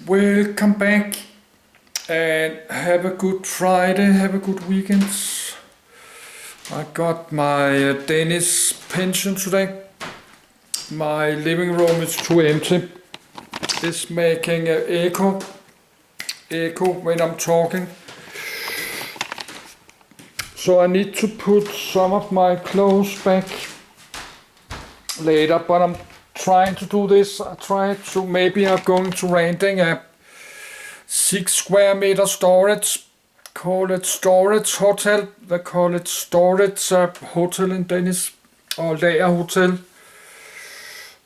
Welcome back and have a good Friday, have a good weekend. I got my Danish pension today. My living room is too empty. It's making an echo when I'm talking. So I need to put some of my clothes back later, but I'm trying to do this. Maybe I'm going to renting a 6 square meter storage. Call it storage hotel. They call it storage hotel in Danish, or lager hotel.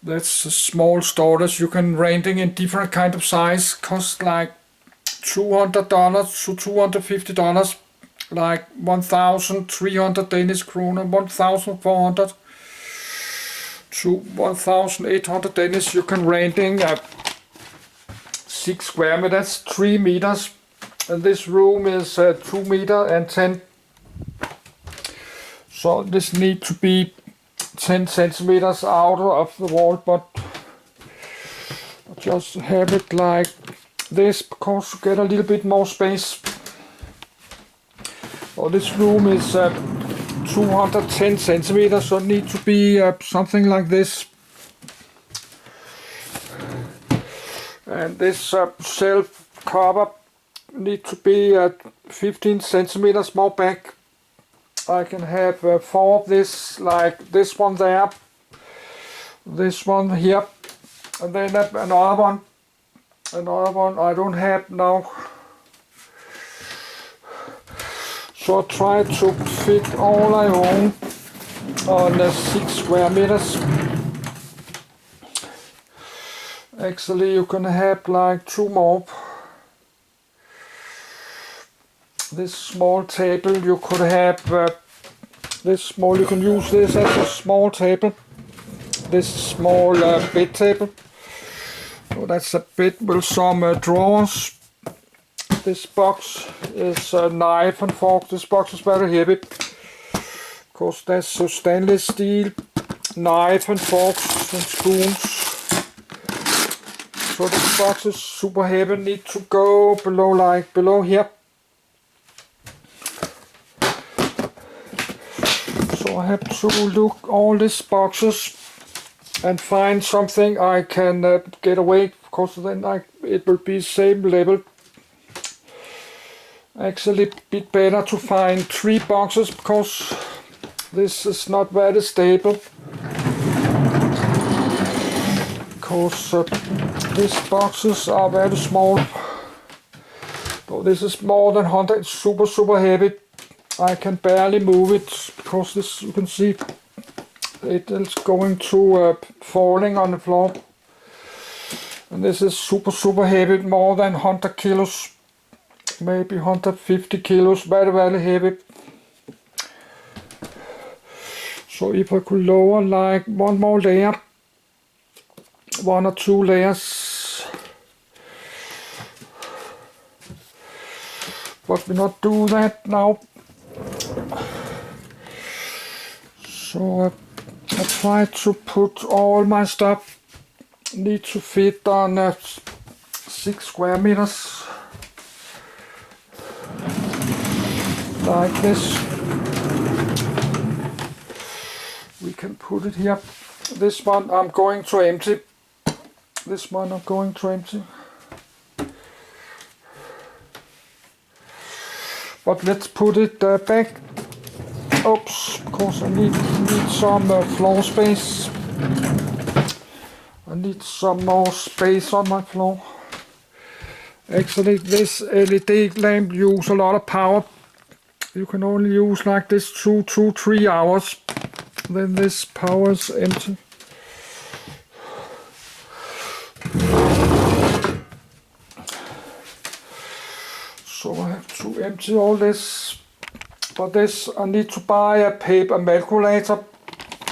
That's a small storage. You can renting in different kind of size. Cost like $200 to $250. Like 1,300 Danish kroner, 1,400 to 1,800 Danish. You can renting 6 square meters, 3 meters, and this room is 2 meter and 10. So this need to be 10 centimeters out of the wall, but I just have it like this because you get a little bit more space. So this room is 210 centimeters, so it needs to be something like this. And this shelf cover need to be 15 centimeters more back. I can have 4 of this, like this one there, this one here, and then another one I don't have now. So I try to fit all I own on 6 square meters. Actually, you can have like 2 more. This small table you could have this small. You can use this as a small table. This small bed table. So that's a bed with some drawers. This box is a knife and fork. This box is very heavy because that's a stainless steel knife and forks and spoons. So this box is super heavy. Need to go below, like below here. So I have to look all these boxes and find something I can get away, because then it will be same level. Actually a bit better to find 3 boxes because this is not very stable. Because these boxes are very small. So this is more than 100, it's super heavy. I can barely move it because this, you can see it is going to falling on the floor. And this is super heavy, more than 100 kilos. Maybe 150 kilos, very heavy. So if I could lower like 1 more layer, 1 or 2 layers, but we not do that now. So I try to put all my stuff, need to fit on 6 square meters. Like this. We can put it here. This one I'm going to empty. This one I'm going to empty. But let's put it back. Oops, because I need some floor space. I need some more space on my floor. Actually, this LED lamp uses a lot of power. You can only use like this 2-3 hours. Then this power is empty. So I have to empty all this. For this I need to buy a paper calculator.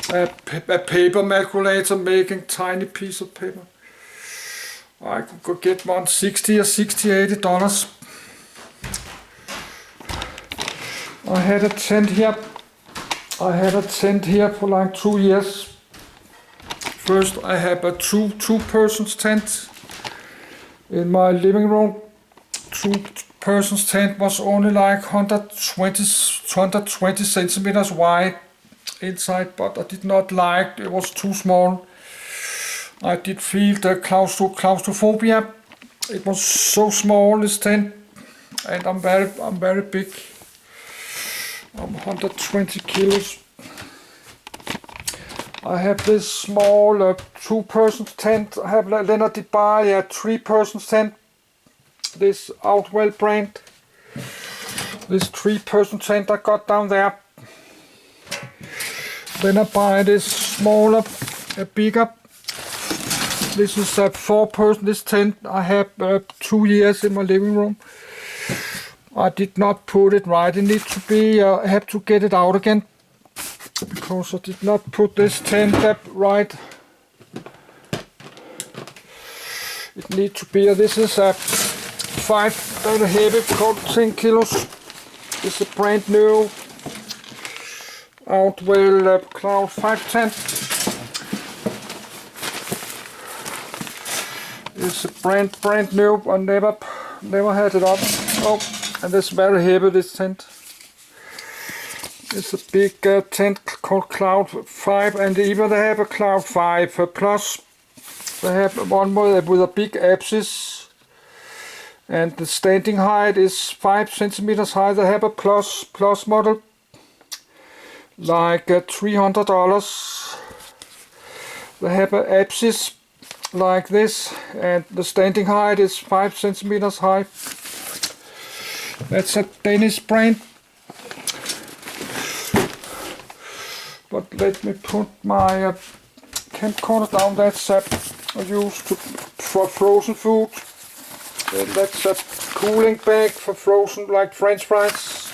A paper calculator, making tiny piece of paper. I could go get one $60 or $80. I had a tent here. For like 2 years. First I have a two persons tent. In my living room, 2-person's tent was only like 120 centimeters wide inside, but I did not like it was too small. I did feel the claustrophobia. It was so small, this tent, and I'm very big. I'm 120 kilos. I have this small 2-person's tent. I have Leonard did buy a 3-person's tent. This Outwell brand. This 3-person's tent I got down there. Then I buy this smaller, bigger. This is a 4-person. This tent I have 2 years in my living room. I did not put it right. It needs to be. I have to get it out again because I did not put this tent up right. It needs to be. This is a 5 very heavy, called 10 kilos. This is a brand new Outwell Cloud 5 tent. It's a brand new. I never had it up. Oh, and it's very heavy, this tent. It's a big tent called Cloud 5, and even they have a Cloud 5 Plus. They have one more with a big axis, and the standing height is 5 centimeters high. They have a plus model, like $300. They have an axis like this, and the standing height is 5 centimeters high. That's a Danish brand. But let me put my camcorder down. That's I used for frozen food. And that's a cooling bag for frozen, like French fries.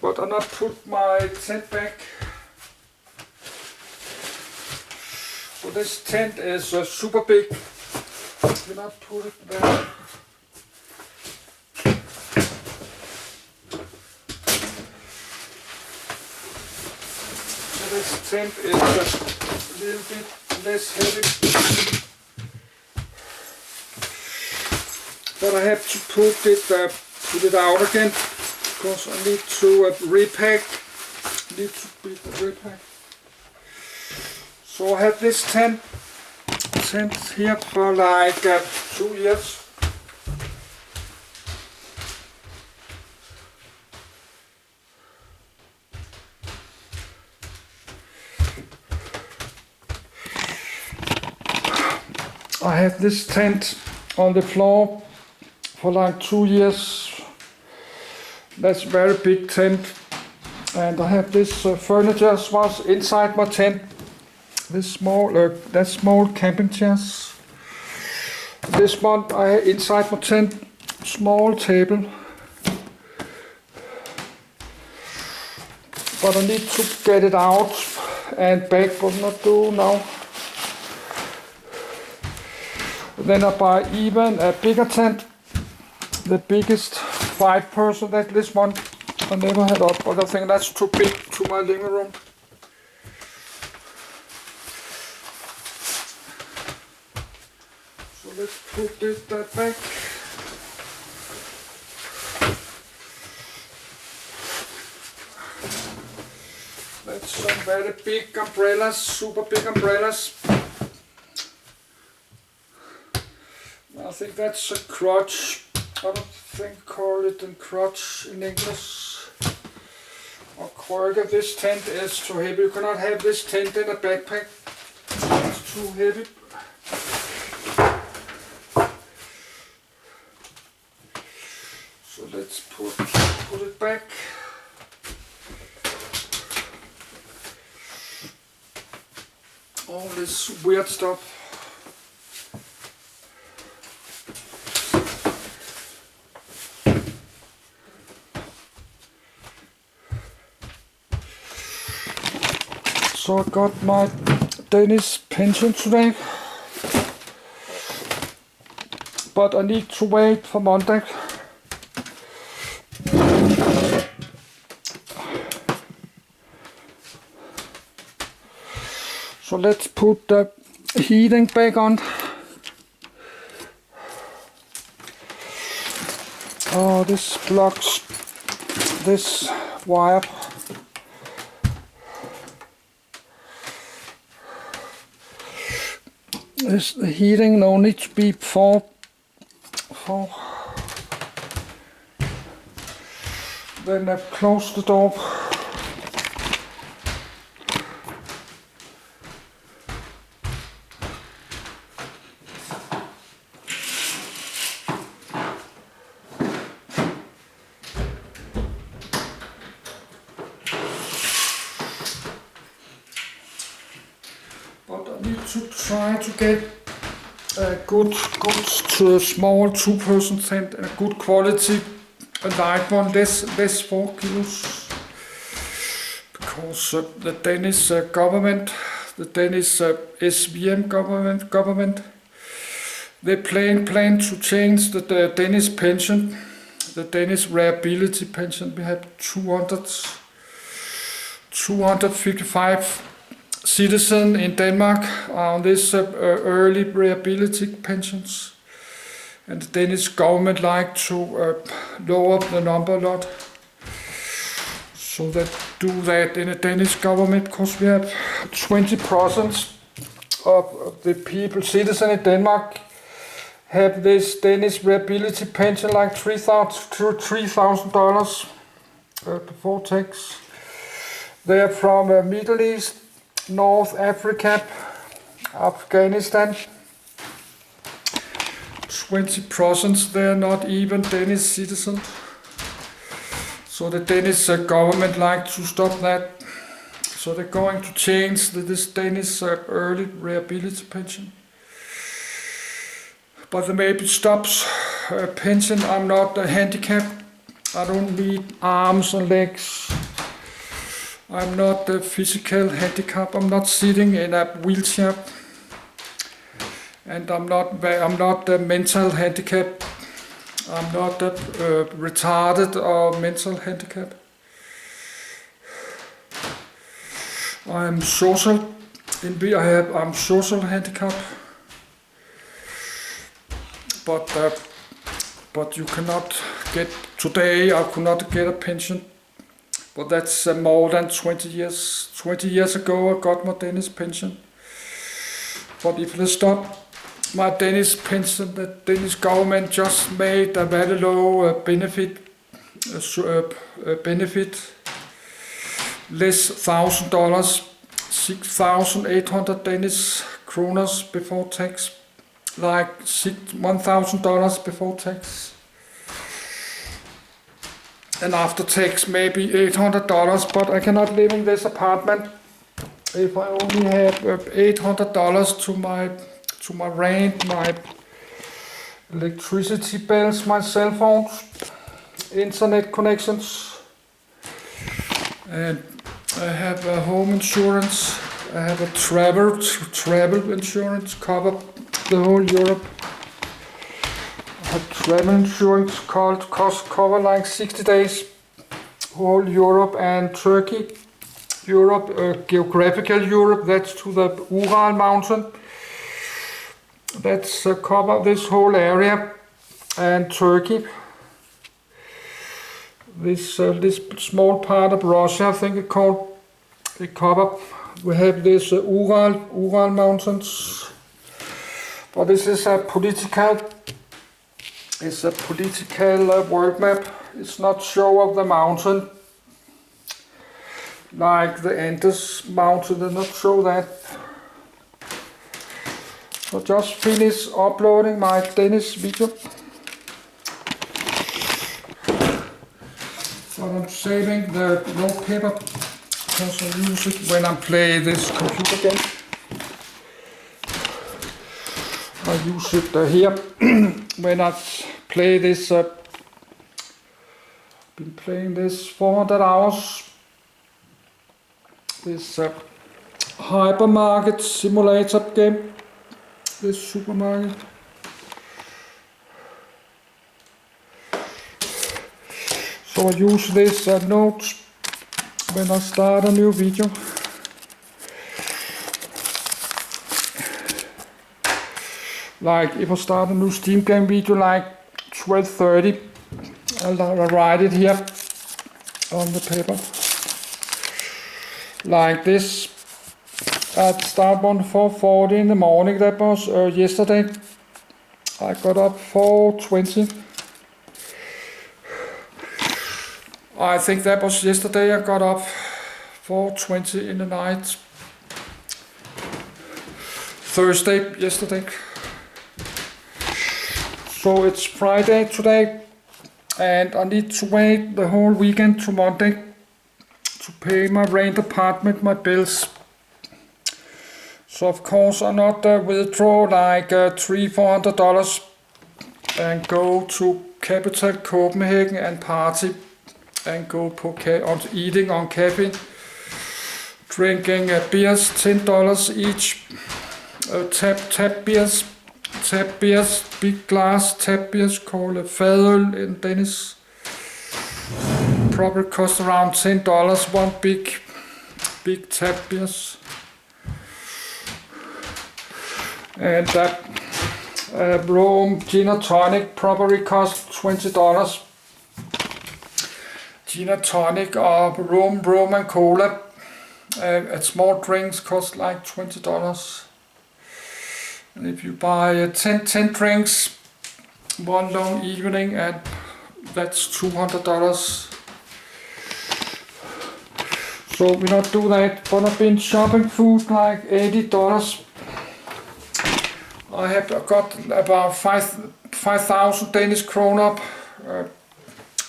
But I not put my tent back. So this tent is super big. Do not put it there. This tent is a little bit less heavy, but I have to put it out again because I need to repack. So I have this tent here for like 2 years. I had this tent on the floor for like 2 years. That's a very big tent. And I have this furniture was inside my tent. This small camping chairs. This one I had inside my tent. Small table. But I need to get it out and back, but not do now. Then I buy even a bigger tent, the biggest 5-person. That this one I never had up, but I think that's too big to my living room. So let's put that back. That's some very big umbrellas, super big umbrellas. I think that's a crutch. I don't think call it a crutch in English. Or quirk. This tent is too heavy. You cannot have this tent in a backpack. It's too heavy. So let's put it back. All this weird stuff. So I got my Danish pension today, but I need to wait for Monday. So let's put the heating back on. Oh, this blocks this wire. The heating no need to be for then I've closed the door. But I need to try to get a good to a small 2-person tent, a good quality, a light one, less 4 kilos, because the Danish government, the Danish SVM government, they plan to change the Danish pension, the Danish reliability pension. We have 255 citizens in Denmark on this early reliability pensions, and the Danish government like to lower the number a lot. So they do that in the Danish government, because we have 20% of the people, citizens in Denmark, have this Danish reliability pension, like $3,000 before tax. They are from Middle East, North Africa, Afghanistan. 20%, they are not even Danish citizens. So the Danish government like to stop that. So they're going to change this Danish early reliability pension. But they maybe stops pension. I'm not handicapped. I don't need arms and legs. I'm not physical handicapped. I'm not sitting in a wheelchair, and I'm not mental handicapped. I'm not retarded or mental handicapped. I'm social. I'm social handicapped. But you cannot get today. I could not get a pension. But that's more than 20 years. 20 years ago I got my Danish pension. But if they stop my Danish pension, the Danish government just made a very low benefit, less $1,000, 6,800 Danish kroners before tax, like $1,000 before tax. And after tax maybe $800, but I cannot live in this apartment if I only have $800 to my rent, my electricity bills, my cell phones, internet connections, and I have a home insurance. I have a travel insurance, cover the whole Europe. Travel insurance cover like 60 days, whole Europe and Turkey. Europe, geographical Europe, that's to the Ural mountain. That's cover this whole area, and Turkey. This small part of Russia, I think it cover. We have this Ural mountains. But this is a political. It's a political world map. It's not show of the mountain, like the Andes mountain, they not show that. So just finish uploading my Danish video. But I'm saving the wallpaper because I use it when I play this computer game. I use it here when I play this. Been playing this 400 hours. This hypermarket simulator game. This supermarket. So I use this notes when I start a new video. like if I start a new Steam game video like 12:30, I'll write it here on the paper. Like this. I'd start one 4:40 in the morning. That was yesterday. I got up 4:20. I think that was yesterday. I got up 4:20 in the night. Thursday, yesterday. So it's Friday today, and I need to wait the whole weekend to Monday to pay my rent apartment, my bills. So of course I not withdraw like $300-400 and go to Capital Copenhagen and party and go på eating on cafe, drinking beers, $10 each, tap beers, big glass tap beers called fadøl in Danish. Probably cost around $10, one big tap beers. And that Rome gin and tonic probably cost $20. Gin and tonic or rum and cola. And small drinks cost like $20. And if you buy 10 drinks, one long evening, and that's $200. So we not do that, but I've been shopping food like $80. I have got about 5,000 Danish kroner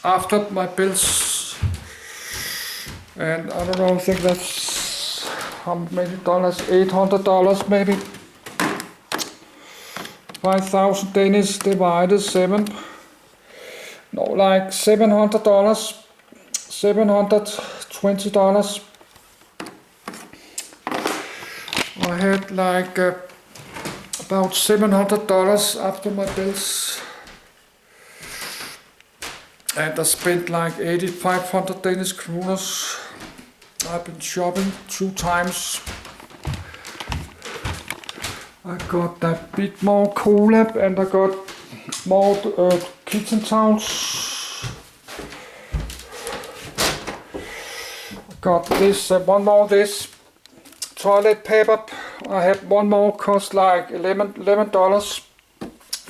after my bills, and I don't know, I think that's how many dollars, $800 maybe. 5,000 Danish divided 7, no, like $700, $720. I had like about $700 after my bills, and I spent like 8,500 Danish kroners. I've been shopping 2 times. I got a bit more cola, and I got more kitchen towels. I got this, one more this toilet paper. I have one more, cost like $11,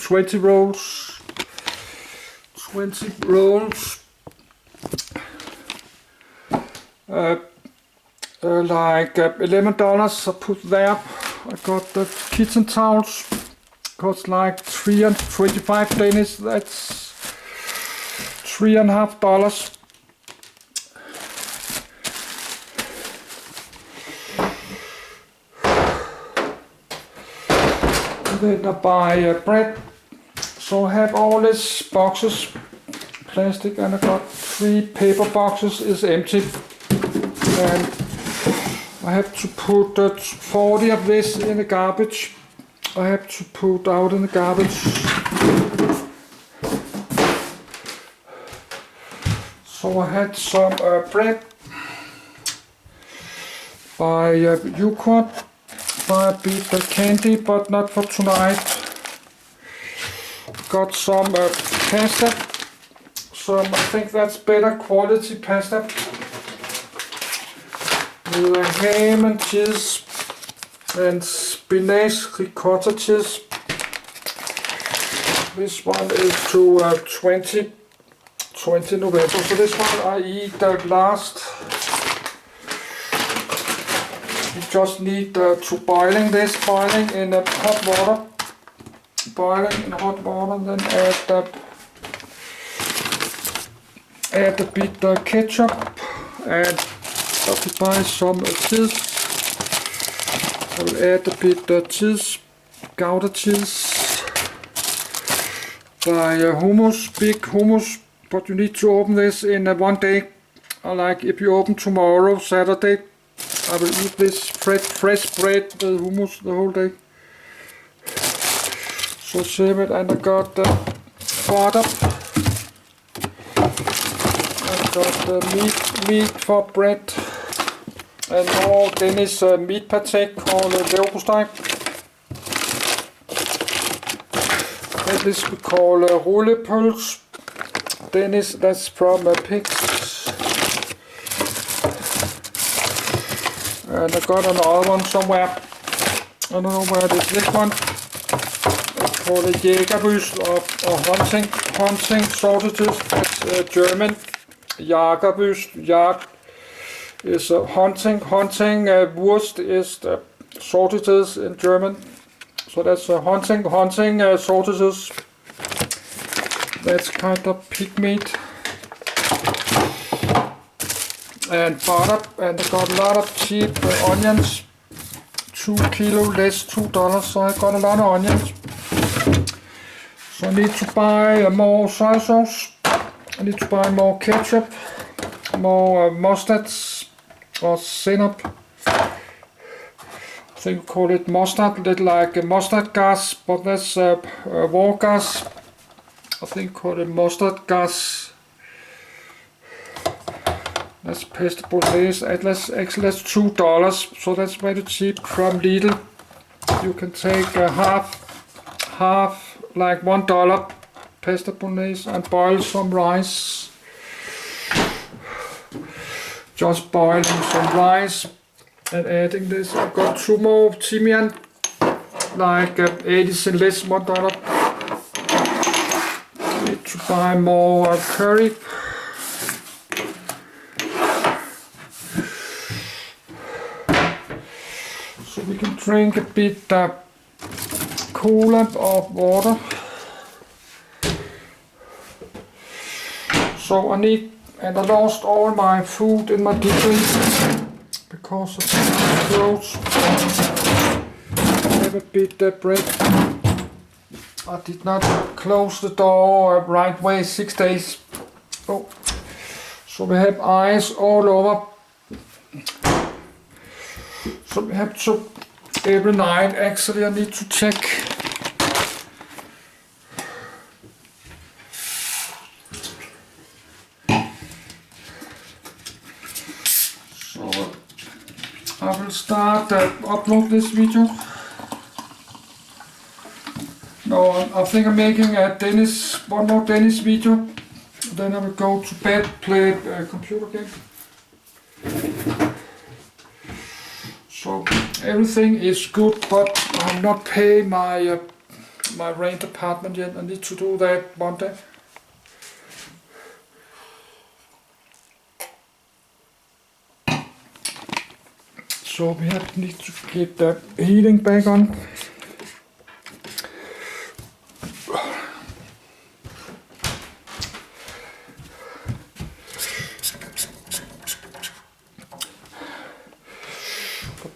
20 rolls. 20 rolls. Like $11 I put there. I got the kitchen towels, cost like 325 Danish, that's $3.50. Then I buy bread, so I have all these boxes, plastic, and I got 3 paper boxes is empty, and I have to put 40 of this in the garbage. I have to put out in the garbage. So I had some bread, by yogurt, by a bit of candy, but not for tonight. Got some pasta, some, I think that's better quality pasta, with ham and cheese and spinach ricotta cheese. This one is to 20 November. So this one I eat last. You just need to boiling in hot water. Boiling in hot water, then add a bit ketchup, and I will buy some cheese. I will add a bit cheese, gouda cheese. Buy hummus, big hummus, but you need to open this in one day. Like if you open tomorrow, Saturday, I will eat this fresh bread with hummus the whole day. So save it, and I got butter. I got meat for bread, and more Danish meat pate called leverpostej. This we call a rullepølse. Danish, that's from pigs. And I got another one somewhere. I don't know where it is. This one. It's called a Jägerbüst or hunting sausages. That's German. Jägerbüst. Jag is hunting. Wurst is the sausages in German. So that's hunting sausages. That's kind of pig meat. And butter, and I got a lot of cheap onions. 2 kilo less $2, so I got a lot of onions. So I need to buy more soy sauce. I need to buy more ketchup, more mustard or senap. I think we call it mustard, a little like mustard gas, but that's war gas. I think we call it mustard gas. That's pesto bolognese. Actually that's $2, so that's very cheap from Lidl. You can take half, like $1 pesto bolognese and boil some rice. Just boiling some rice and adding this. I've got 2 more timian, like 80 cents less, $1. Need to buy more curry. So we can drink a bit cola or water. So I need, and I lost all my food in my deep freezer because of the clothes. I have a bit of bread. I did not close the door right way 6 days. Oh. So we have ice all over. So we have to, every night actually I need to check. So I will start upload this video. No, I think I'm making a one more Danish video. Then I will go to bed, play a computer game. So everything is good, but I'm not paying my my rent apartment yet. I need to do that one day. So we need to get the heating back on.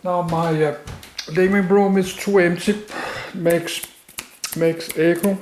Now my living room is too empty, makes echo.